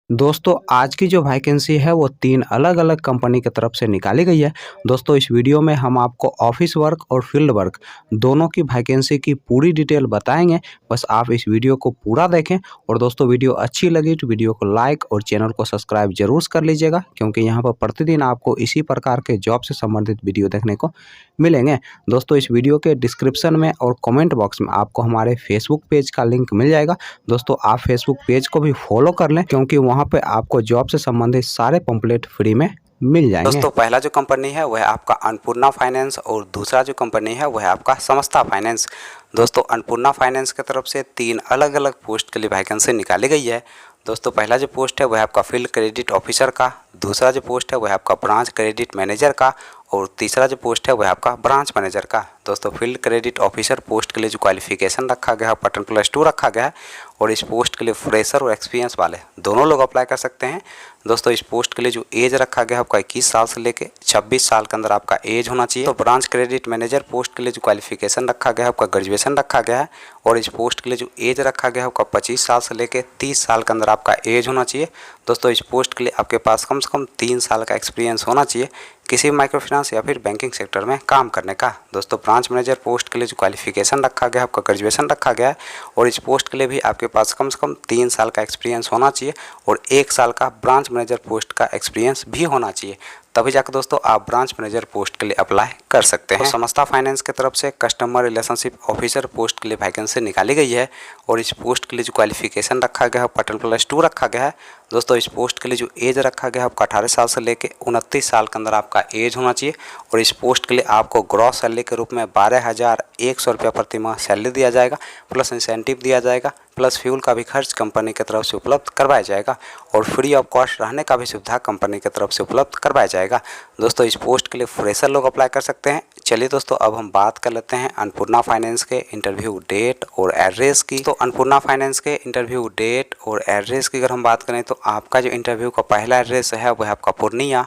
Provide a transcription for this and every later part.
दोस्तों आज की जो वैकेंसी है वो 3 अलग-अलग कंपनी की तरफ से निकाली गई है। दोस्तों इस वीडियो में हम आपको ऑफिस वर्क और फील्ड वर्क दोनों की वैकेंसी की पूरी डिटेल बताएँगे। बस आप इस वीडियो को पूरा देखें और दोस्तों वीडियो अच्छी लगी तो वीडियो को लाइक और चैनल को सब्सक्राइब ज़रूर कर लीजिएगा, क्योंकि यहाँ पर प्रतिदिन आपको इसी प्रकार के जॉब से संबंधित वीडियो देखने को मिलेंगे। दोस्तों इस वीडियो के डिस्क्रिप्शन में और कमेंट बॉक्स में आपको हमारे फेसबुक पेज का लिंक मिल जाएगा। दोस्तों आप फेसबुक पेज को भी फॉलो कर लें, क्योंकि वहाँ पे आपको जॉब से संबंधित सारे पंपलेट फ्री में मिल जाएंगे। दोस्तों पहला जो कंपनी है वह आपका अन्नपूर्णा फाइनेंस और दूसरा जो कंपनी है वह आपका समस्ता फाइनेंस। दोस्तों अन्नपूर्णा फाइनेंस की तरफ से 3 अलग अलग पोस्ट के लिए वैकेंसी निकाली गई है। दोस्तों पहला जो पोस्ट है वह आपका फील्ड क्रेडिट ऑफिसर का, दूसरा जो पोस्ट है वह आपका ब्रांच क्रेडिट मैनेजर का और तीसरा जो पोस्ट है वह आपका ब्रांच मैनेजर का। दोस्तों फील्ड क्रेडिट ऑफिसर पोस्ट के लिए जो क्वालिफिकेशन रखा गया है पटन +2 रखा गया है और इस पोस्ट के लिए फ्रेशर और एक्सपीरियंस वाले दोनों लोग अप्लाई कर सकते हैं। दोस्तों इस पोस्ट के लिए जो एज रखा गया है आपका 21 साल से लेकर 26 साल के अंदर आपका एज होना चाहिए। तो ब्रांच क्रेडिट मैनेजर पोस्ट के लिए जो क्वालिफिकेशन रखा गया है आपका ग्रेजुएशन रखा गया है और इस पोस्ट के लिए जो एज रखा गया है आपका 25 साल से लेकर 30 साल के अंदर आपका एज होना चाहिए। दोस्तों इस पोस्ट के लिए आपके पास कम से कम 3 साल का एक्सपीरियंस होना चाहिए किसी माइक्रो फाइनेंस या फिर बैंकिंग सेक्टर में काम करने का। दोस्तों ब्रांच मैनेजर पोस्ट के लिए जो क्वालिफिकेशन रखा गया है आपका ग्रेजुएशन रखा गया है और इस पोस्ट के लिए भी आपके पास कम से कम 3 साल का एक्सपीरियंस होना चाहिए और 1 साल का ब्रांच मैनेजर पोस्ट का एक्सपीरियंस भी होना चाहिए, तभी जाकर दोस्तों आप ब्रांच मैनेजर पोस्ट के लिए अप्लाई कर सकते हैं। तो समस्ता फाइनेंस की तरफ से कस्टमर रिलेशनशिप ऑफिसर पोस्ट के लिए वैकेंसी निकाली गई है और इस पोस्ट के लिए जो क्वालिफिकेशन रखा गया है पटन +2 रखा गया है। दोस्तों इस पोस्ट के लिए जो एज रखा गया है आपका 18 साल से लेकर 29 साल के अंदर आपका एज होना चाहिए और इस पोस्ट के लिए आपको ग्रॉस सैलरी के रूप में 12,100 रुपया प्रति माह सैलरी दिया जाएगा, प्लस इंसेंटिव दिया जाएगा, प्लस फ्यूल का भी खर्च कंपनी की तरफ से उपलब्ध करवाया जाएगा और फ्री ऑफ कॉस्ट रहने का भी सुविधा कंपनी की तरफ से उपलब्ध करवाया जाएगा। दोस्तों इस पोस्ट के लिए फ्रेशर लोग अप्लाई कर सकते हैं। चलिए दोस्तों अब हम बात कर लेते हैं अन्नपूर्णा फाइनेंस के इंटरव्यू डेट और एड्रेस की। तो अन्नपूर्णा फाइनेंस के इंटरव्यू डेट और एड्रेस की अगर हम बात करें तो आपका जो इंटरव्यू का पहला एड्रेस है वह आपका पूर्णिया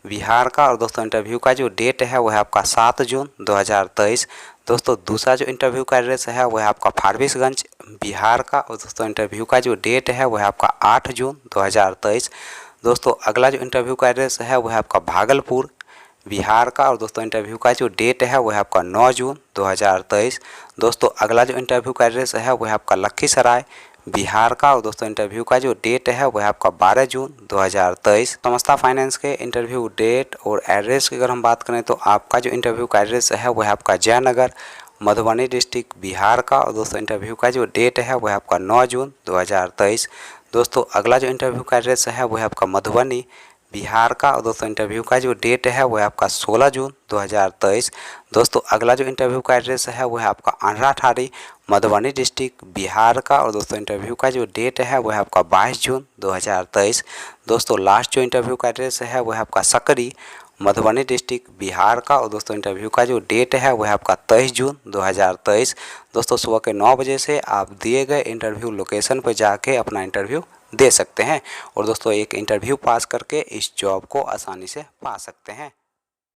बिहार का और दोस्तों इंटरव्यू का जो डेट है वह आपका 7 जून 2023। दोस्तों दूसरा जो इंटरव्यू का एड्रेस है वह आपका फारबिसगंज बिहार का और दोस्तों इंटरव्यू का जो डेट है वह आपका 8 जून 2023। दोस्तों अगला जो इंटरव्यू का एड्रेस है वह आपका भागलपुर बिहार का और दोस्तों इंटरव्यू का जो डेट है वह आपका 9 जून 2023। दोस्तों अगला जो इंटरव्यू का एड्रेस है वह आपका लखीसराय बिहार का और दोस्तों इंटरव्यू का जो डेट है वह आपका 12 जून 2023। समस्ता फाइनेंस के इंटरव्यू डेट और एड्रेस की अगर हम बात करें तो आपका जो इंटरव्यू का एड्रेस है वह आपका जयनगर मधुबनी डिस्ट्रिक्ट बिहार का और दोस्तों इंटरव्यू का जो डेट है वह आपका 9 जून 2023। दोस्तों अगला जो इंटरव्यू का एड्रेस है वह आपका मधुबनी बिहार का और दोस्तों इंटरव्यू का जो डेट है वह आपका 16 जून 2023। दोस्तों अगला जो इंटरव्यू का एड्रेस है वह आपका अंधराठाड़ी मधुबनी डिस्ट्रिक्ट बिहार का और दोस्तों इंटरव्यू का जो डेट है वह आपका 22 जून 2023। दोस्तों लास्ट जो इंटरव्यू का एड्रेस है वह आपका सकरी मधुबनी डिस्ट्रिक्ट बिहार का और दोस्तों इंटरव्यू का जो डेट है वह आपका 23 जून 2023। दोस्तों सुबह के 9 बजे से आप दिए गए इंटरव्यू लोकेशन पर जाके अपना इंटरव्यू दे सकते हैं और दोस्तों एक इंटरव्यू पास करके इस जॉब को आसानी से पा सकते हैं।